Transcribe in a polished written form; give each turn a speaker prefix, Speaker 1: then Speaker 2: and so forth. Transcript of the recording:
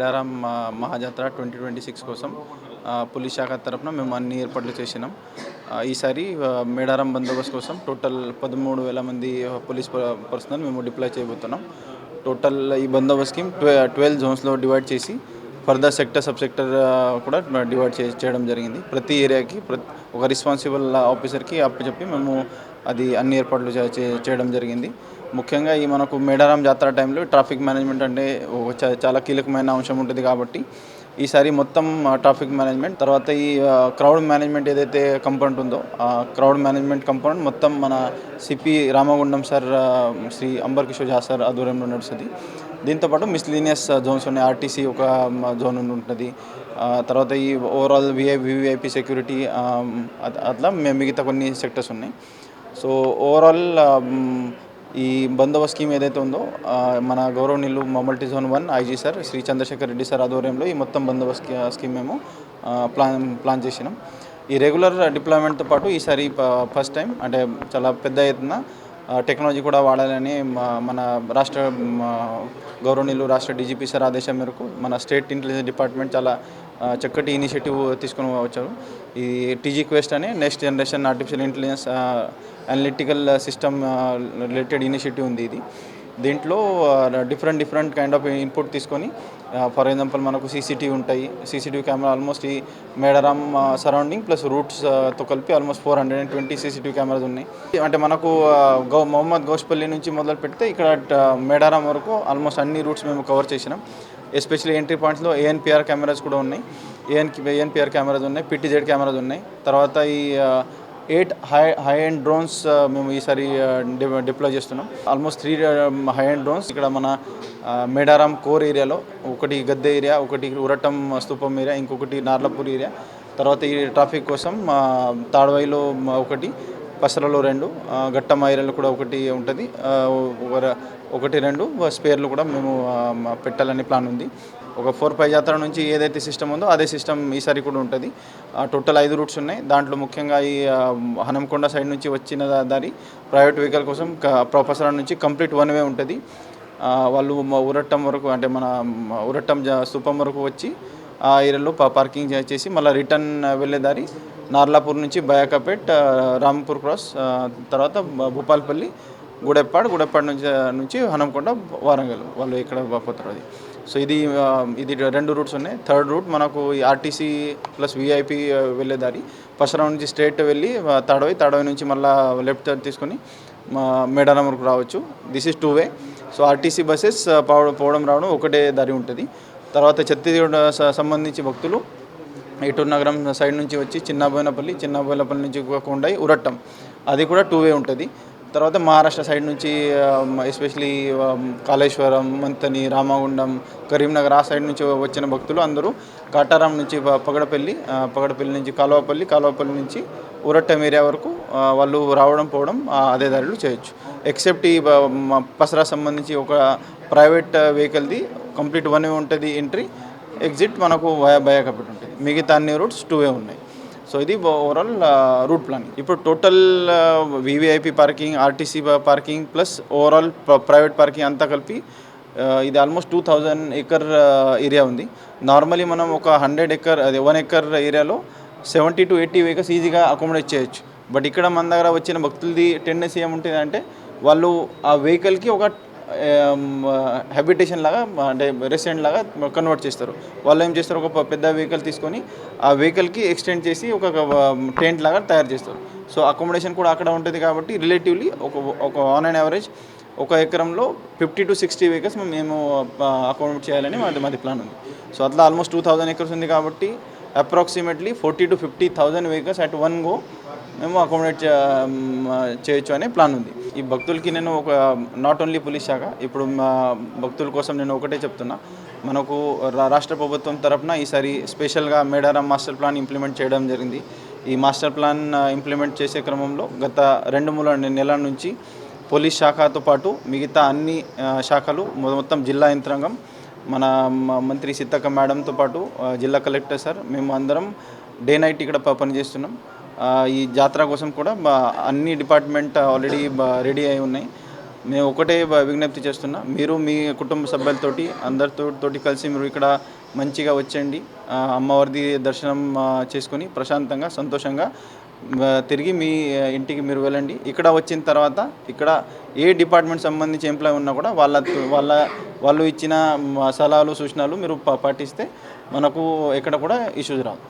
Speaker 1: మేడారం మహాజాతర 2026 కోసం పోలీస్ శాఖ తరపున మేము అన్ని ఏర్పాట్లు చేసినాం. ఈసారి మేడారం బందోబస్తు కోసం టోటల్ 13,000 మంది పోలీస్ పర్సనల్ మేము డిప్లాయ్ చేయబోతున్నాం. టోటల్ ఈ బందోబస్తు స్కీమ్ 12 జోన్స్లో డివైడ్ చేసి ఫర్దర్ సెక్టర్ సబ్ సెక్టర్ కూడా డివైడ్ చేయడం జరిగింది. ప్రతి ఏరియాకి ఒక రెస్పాన్సిబుల్ ఆఫీసర్కి అప్పచెప్పి మేము అది అన్ని ఏర్పాట్లు చేయడం జరిగింది. ముఖ్యంగా ఈ మనకు మేడారం జాతర టైంలో ట్రాఫిక్ మేనేజ్మెంట్ అంటే చాలా కీలకమైన అంశం ఉంటుంది కాబట్టి ఈసారి మొత్తం ట్రాఫిక్ మేనేజ్మెంట్ తర్వాత ఈ క్రౌడ్ మేనేజ్మెంట్ ఏదైతే కంపోనెంట్ ఉందో ఆ క్రౌడ్ మేనేజ్మెంట్ కంపోనెంట్ మొత్తం మన CP Ramagundam sir Shri Amber Kishore Jha sir ఆధ్వర్యంలో నడుస్తుంది. దీంతోపాటు మిస్లీనియస్ జోన్స్ ఉన్నాయి. ఆర్టీసీ ఒక జోన్ ఉంటుంది. తర్వాత ఈ ఓవరాల్ వివిఐపి సెక్యూరిటీ అట్లా మిగతా కొన్ని సెక్టర్స్ ఉన్నాయి. సో ఓవరాల్ ఈ బందోబస్తు స్కీమ్ ఏదైతే ఉందో మన గౌరవనీయులు multi zone 1 IG sir Shri Chandrashekar Reddy sir ఆధ్వర్యంలో ఈ మొత్తం బందోబస్తు స్కీమ్ మేము ప్లాన్ చేసినాం. ఈ రెగ్యులర్ డిప్లాయ్మెంట్తో పాటు ఈసారి ఫస్ట్ టైం అంటే చాలా పెద్ద ఎత్తున టెక్నాలజీ కూడా వాడాలని మన రాష్ట్ర గౌరవనీయులు రాష్ట్ర డీజీపీ సార్ ఆదేశం మేరకు మన స్టేట్ ఇంటెలిజెన్స్ డిపార్ట్మెంట్ చాలా చక్కటి ఇనిషియేటివ్ తీసుకొని వచ్చారు. ఈ టీజీ క్వెస్ట్ అనే next generation artificial intelligence analytical system related initiative ఉంది. దీంట్లో డిఫరెంట్ కైండ్ ఆఫ్ ఇన్పుట్ తీసుకొని ఫర్ ఎగ్జాంపుల్ మనకు సీసీటీవీ ఉంటాయి. సీసీటీవీ కెమెరా ఆల్మోస్ట్ ఈ మేడారం సరౌండింగ్ ప్లస్ రూట్స్తో కలిపి ఆల్మోస్ట్ 420 సీసీటీవీ కెమెరాస్ ఉన్నాయి. అంటే మనకు మొహమ్మద్ గౌస్పల్లి నుంచి మొదలు పెడితే ఇక్కడ మేడారం వరకు ఆల్మోస్ట్ అన్ని రూట్స్ మేము కవర్ చేసినాం. ఎస్పెషల్లీ ఎంట్రీ పాయింట్స్లో ఏఎన్పిఆర్ కెమెరాస్ కూడా ఉన్నాయి. ఏఎన్పిఆర్ కెమెరాస్ ఉన్నాయి, పిటిజెడ్ కెమెరాస్ ఉన్నాయి. తర్వాత ఈ 8 హై ఎండ్ డ్రోన్స్ మేము ఈసారి డిప్లాయ్ చేస్తున్నాం. ఆల్మోస్ట్ 3 హై ఎండ్ డ్రోన్స్ ఇక్కడ మన మేడారం కోర్ ఏరియాలో, ఒకటి గద్దె ఏరియా, ఒకటి ఉరటం స్తూపం ఏరియా, ఇంకొకటి నార్లపూర్ ఏరియా. తర్వాత ఈ ట్రాఫిక్ కోసం తాడ్వాయిలో ఒకటి, పసరలో 2, గట్టమ్మ ఏరియాలో కూడా ఒకటి ఉంటుంది. 1-2 స్పేర్లు కూడా మేము పెట్టాలని ప్లాన్ ఉంది. ఒక 4-5 జాతర నుంచి ఏదైతే సిస్టమ్ ఉందో అదే సిస్టమ్ ఈసారి కూడా ఉంటుంది. టోటల్ 5 రూట్స్ ఉన్నాయి. దాంట్లో ముఖ్యంగా ఈ హనంకొండ సైడ్ నుంచి వచ్చిన దారి ప్రైవేట్ వెహికల్ కోసం ప్రొఫెసర్ నుంచి కంప్లీట్ 1 వే ఉంటుంది. వాళ్ళు ఉరట్టం వరకు అంటే మన ఉరట్టం స్తూపం వరకు వచ్చి ఆ ఏరియాలో పార్కింగ్ చేసి మళ్ళీ రిటర్న్ వెళ్ళే దారి నార్లాపూర్ నుంచి బయాకాపేట్, రాంపూర్ క్రాస్, తర్వాత భూపాల్పల్లి, గుడెప్పాడు నుంచి హనంకొండ, వారంగల్ వాళ్ళు ఎక్కడ పోతారు అది. సో ఇది 2 రూట్స్ ఉన్నాయి. థర్డ్ రూట్ మనకు ఈ ఆర్టీసీ ప్లస్ విఐపి వెళ్ళే దారి పసరా నుంచి స్ట్రైట్ వెళ్ళి తాడవాయి నుంచి మళ్ళీ లెఫ్ట్ తీసుకొని మేడారం వరకు రావచ్చు. This is 2 way. So RTC buses పోవడం రావడం ఒకటే దారి ఉంటుంది. తర్వాత ఛత్తీస్గఢ్ సంబంధించి భక్తులు ఏటూరు నగరం సైడ్ నుంచి వచ్చి చిన్నబోయినపల్లి నుంచి కొండై ఉరట్టం అది కూడా 2 వే ఉంటుంది. తర్వాత మహారాష్ట్ర సైడ్ నుంచి ఎస్పెషలీ కాళేశ్వరం, మంతని, రామగుండం, కరీంనగర్ ఆ సైడ్ నుంచి వచ్చిన భక్తులు అందరూ కాటారం నుంచి పగడపల్లి నుంచి కాలువపల్లి నుంచి ఉరట్టం ఏరియా వరకు వాళ్ళు రావడం పోవడం అదే దారిలో చేయొచ్చు. ఎక్సెప్ట్ ఈ పసరా సంబంధించి ఒక ప్రైవేట్ వెహికల్ది కంప్లీట్ 1 వే ఉంటుంది. ఎంట్రీ ఎగ్జిట్ మనకు బయాకాపేట్ ఉంటుంది. మిగతా అన్ని రూట్స్ 2 వే ఉన్నాయి. సో ఇది ఓవరాల్ రూట్ ప్లానింగ్. ఇప్పుడు total VVIP parking, RTC parking plus overall private parking అంతా కలిపి ఇది ఆల్మోస్ట్ 2000 ఎకర్ ఏరియా ఉంది. నార్మలీ మనం ఒక 1 ఎకర్ ఏరియాలో 70 to 80 వెహికల్స్ ఈజీగా అకామిడేట్ చేయొచ్చు. బట్ ఇక్కడ మన దగ్గర వచ్చిన భక్తులది టెండెన్సీ ఏముంటుంది అంటే వాళ్ళు ఆ వెహికల్కి ఒక హ్యాబిటేషన్ లాగా అంటే రెసిడెంట్ లాగా కన్వర్ట్ చేస్తారు. వాళ్ళు ఏం చేస్తారు, ఒక పెద్ద వెహికల్ తీసుకొని ఆ వెహికల్కి ఎక్స్టెండ్ చేసి ఒక టెంట్ లాగా తయారు చేస్తారు. సో అకామిడేషన్ కూడా అక్కడ ఉంటుంది కాబట్టి రిలేటివ్లీ ఒక ఆన్ అండ్ యావరేజ్ ఒక ఎకరంలో 50 to 60 వెహికల్స్ మేము అకామిడేట్ చేయాలని మాది ప్లాన్ ఉంది. సో అట్లా ఆల్మోస్ట్ 2000 ఎకర్స్ ఉంది కాబట్టి approximately 40 to 50,000 vehicles at one go మేము అకామిడేట్ చేయొచ్చు అనే ప్లాన్ ఉంది. ఈ భక్తులకి నేను ఒక నాట్ ఓన్లీ పోలీస్ శాఖ ఇప్పుడు మా భక్తుల కోసం నేను ఒకటే చెప్తున్నా, మనకు రాష్ట్ర ప్రభుత్వం తరఫున ఈసారి స్పెషల్గా మేడారం మాస్టర్ ప్లాన్ ఇంప్లిమెంట్ చేయడం జరిగింది. ఈ మాస్టర్ ప్లాన్ ఇంప్లిమెంట్ చేసే క్రమంలో గత 2-3 నెలల నుంచి పోలీస్ శాఖతో పాటు మిగతా అన్ని శాఖలు మొత్తం జిల్లా యంత్రాంగం మన మంత్రి సీతక్క మేడంతో పాటు జిల్లా కలెక్టర్ సార్ మేము అందరం డే నైట్ ఇక్కడ పనిచేస్తున్నాం. ఈ జాతర కోసం కూడా అన్ని డిపార్ట్మెంట్ ఆల్రెడీ రెడీ అయి ఉన్నాయి. మేము ఒకటే విజ్ఞప్తి చేస్తున్నా, మీరు మీ కుటుంబ సభ్యులతోటి అందరితోటి కలిసి మీరు ఇక్కడ మంచిగా వచ్చేయండి. అమ్మవారిది దర్శనం చేసుకొని ప్రశాంతంగా సంతోషంగా తిరిగి మీ ఇంటికి మీరు వెళ్ళండి. ఇక్కడ వచ్చిన తర్వాత ఇక్కడ ఏ డిపార్ట్మెంట్ సంబంధించి ఎంప్లాయ్ ఉన్నా కూడా వాళ్ళు ఇచ్చిన సలహాలు సూచనలు మీరు పాటిస్తే మనకు ఎక్కడ కూడా ఇష్యూస్ రావు.